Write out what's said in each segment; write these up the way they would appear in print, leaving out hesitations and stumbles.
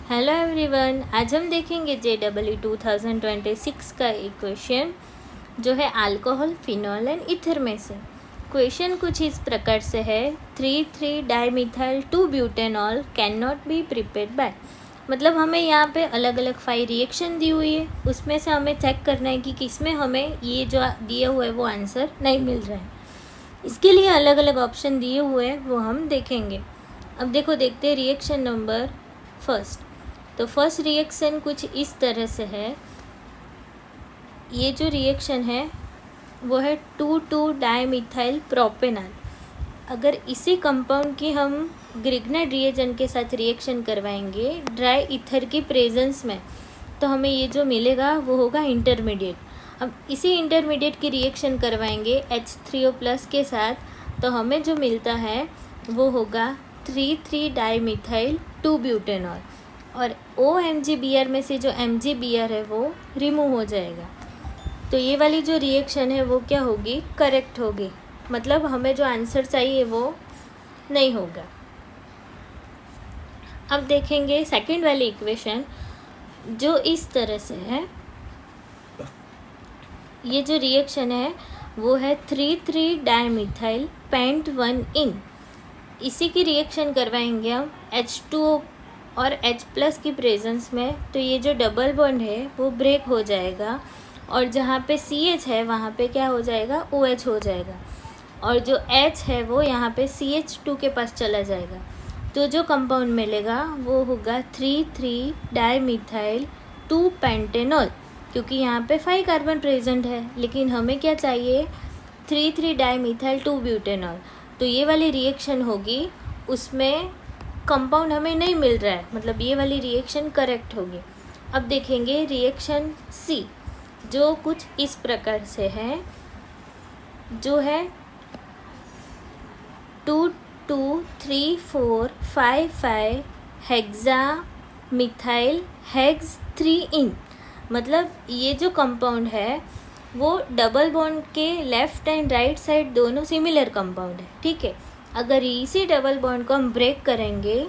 Hello everyone, आज हम देखेंगे JEE 2026 का एक क्वेश्चन जो है अल्कोहल, फिनॉल एंड ईथर में से। क्वेश्चन कुछ इस प्रकार से है, 3,3-डाइमिथाइल 2-ब्यूटेनॉल can not be prepared by. मतलब हमें यहाँ पे अलग अलग 5 रिएक्शन दी हुई है, उसमें से हमें चेक करना है कि किसमें हमें ये जो दिया हुआ है वो आंसर नहीं मिल रहा है। इसके लिए अलग अलग ऑप्शन दिए हुए हैं, वो हम देखेंगे। अब देखते हैं रिएक्शन नंबर फर्स्ट। तो फर्स्ट रिएक्शन कुछ इस तरह से है। ये जो रिएक्शन है वो है 2,2-डाइमिथाइल प्रोपेनॉल। अगर इसी कंपाउंड की हम ग्रिग्नाइट रिएजेंट के साथ रिएक्शन करवाएंगे ड्राई ईथर की प्रेजेंस में, तो हमें ये जो मिलेगा वो होगा इंटरमीडिएट। अब इसी इंटरमीडिएट की रिएक्शन करवाएंगे H3O+ के साथ, तो हमें जो मिलता है वो होगा 3,3-डाइमिथाइल 2-ब्यूटेनॉल। और OMgBr में से जो MgBr है वो रिमूव हो जाएगा, तो ये वाली जो रिएक्शन है वो क्या होगी, करेक्ट होगी। मतलब हमें जो आंसर चाहिए वो नहीं होगा। अब देखेंगे सेकंड वाली इक्वेशन जो इस तरह से है। ये जो रिएक्शन है वो है 3,3-डाइमिथाइल पेंट 1 इसी की रिएक्शन करवाएंगे हम H2O और H+ की प्रेजेंस में। तो ये जो डबल बॉन्ड है वो ब्रेक हो जाएगा और जहाँ पे CH है वहाँ पे क्या हो जाएगा, OH हो जाएगा। और जो H है वो यहाँ पे CH2 के पास चला जाएगा। तो जो कंपाउंड मिलेगा वो होगा 3,3-डाइमिथाइल 2-पेंटेनॉल, क्योंकि यहाँ पे 5 कार्बन प्रेजेंट है, लेकिन हमें क्या चाहिए, 3,3-डाइमिथाइल 2-ब्यूटेनॉल। तो ये वाली रिएक्शन होगी, उसमें कंपाउंड हमें नहीं मिल रहा है, मतलब ये वाली रिएक्शन करेक्ट होगी। अब देखेंगे रिएक्शन C जो कुछ इस प्रकार से है, जो है 2,2,3,4,5,5 हेक्सामिथाइल हेक्स 3 मतलब ये जो कंपाउंड है वो डबल बॉन्ड के लेफ़्ट एंड राइट साइड दोनों सिमिलर कंपाउंड है, ठीक है। अगर इसी डबल बॉन्ड को हम ब्रेक करेंगे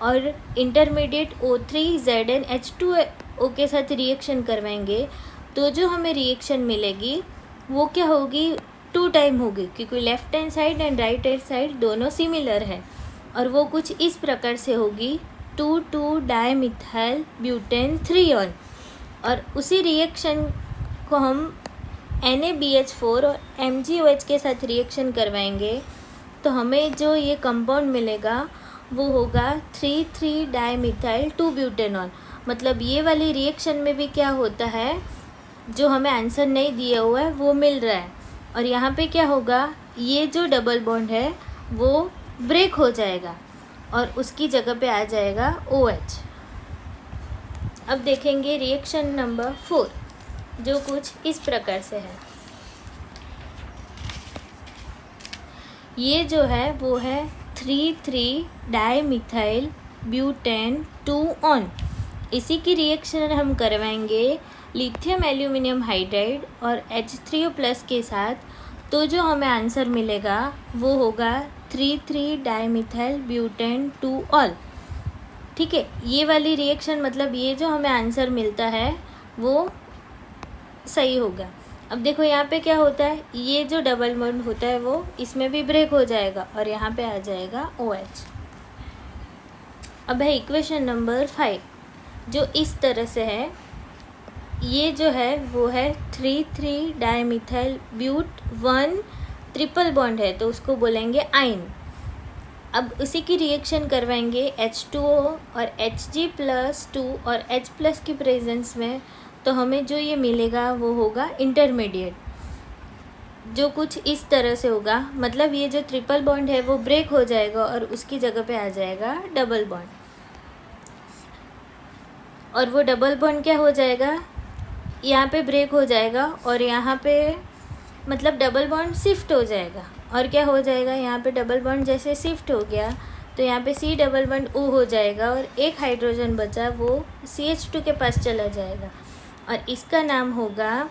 और इंटरमीडिएट O3ZnH2O के साथ रिएक्शन करवाएंगे, तो जो हमें रिएक्शन मिलेगी वो क्या होगी, 2 टाइम होगी, क्योंकि left hand side and right hand side दोनों सिमिलर है। और वो कुछ इस प्रकार से होगी 2,2-डाइमिथाइल ब्यूटेन 3 और उसी रिएक्शन को हम NaBH4 और MgOH के साथ रिएक्शन करवाएंगे, तो हमें जो ये कंपाउंड मिलेगा वो होगा 3,3-डाइमिथाइल 2-ब्यूटेनॉल। मतलब ये वाली रिएक्शन में भी क्या होता है, जो हमें आंसर नहीं दिया हुआ है वो मिल रहा है। और यहाँ पे क्या होगा, ये जो डबल बॉन्ड है वो ब्रेक हो जाएगा और उसकी जगह पे आ जाएगा OH। अब देखेंगे रिएक्शन नंबर 4 जो कुछ इस प्रकार से है। ये जो है वो है 3,3-डाइमिथाइल ब्यूटेन 2 इसी की रिएक्शन हम करवाएंगे लिथियम एल्यूमिनियम हाइड्राइड और H3O+ के साथ। तो जो हमें आंसर मिलेगा वो होगा 3,3-डाइमिथाइल ब्यूटेन 2 ठीक है। ये वाली रिएक्शन मतलब ये जो हमें आंसर मिलता है वो सही होगा। अब देखो यहाँ पे क्या होता है, ये जो डबल बॉन्ड होता है वो इसमें भी ब्रेक हो जाएगा और यहाँ पे आ जाएगा OH। अब है इक्वेशन नंबर 5 जो इस तरह से है। ये जो है वो है 3,3-डाइमिथाइल ब्यूट 1 ट्रिपल बॉन्ड है, तो उसको बोलेंगे आइन। अब उसी की रिएक्शन करवाएंगे H2O और Hg+2 और H+ की प्रेजेंस में, तो हमें जो ये मिलेगा वो होगा इंटरमीडिएट, जो कुछ इस तरह से होगा। मतलब ये जो ट्रिपल बॉन्ड है वो ब्रेक हो जाएगा और उसकी जगह पे आ जाएगा डबल बॉन्ड, और वो डबल बॉन्ड क्या हो जाएगा, यहाँ पे ब्रेक हो जाएगा और यहाँ पे मतलब डबल बॉन्ड शिफ्ट हो जाएगा। और क्या हो जाएगा, यहाँ पे डबल बॉन्ड जैसे शिफ्ट हो गया तो यहाँ पे C डबल बॉन्ड O हो जाएगा और एक हाइड्रोजन बचा वो CH2 के पास चला जाएगा और इसका नाम होगा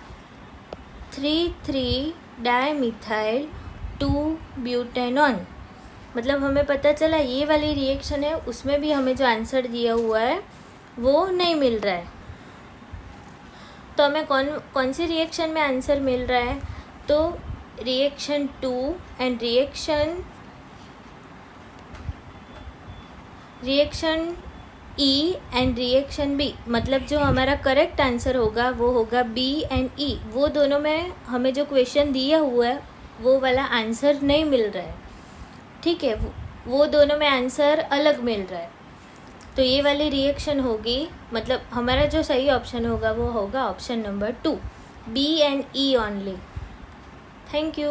3,3-डाइमिथाइल 2-ब्यूटेनॉन। मतलब हमें पता चला ये वाली रिएक्शन है, उसमें भी हमें जो आंसर दिया हुआ है वो नहीं मिल रहा है। तो हमें कौन सी रिएक्शन में आंसर मिल रहा है? तो reaction 2 and reaction E and reaction B, मतलब जो हमारा करेक्ट आंसर होगा वो होगा बी एंड ई। वो दोनों में हमें जो क्वेश्चन दिया हुआ है वो वाला आंसर नहीं मिल रहा है, ठीक है, वो दोनों में आंसर अलग मिल रहा है। तो ये वाली रिएक्शन होगी, मतलब हमारा जो सही ऑप्शन होगा वो होगा option number 2, B and E only. Thank you.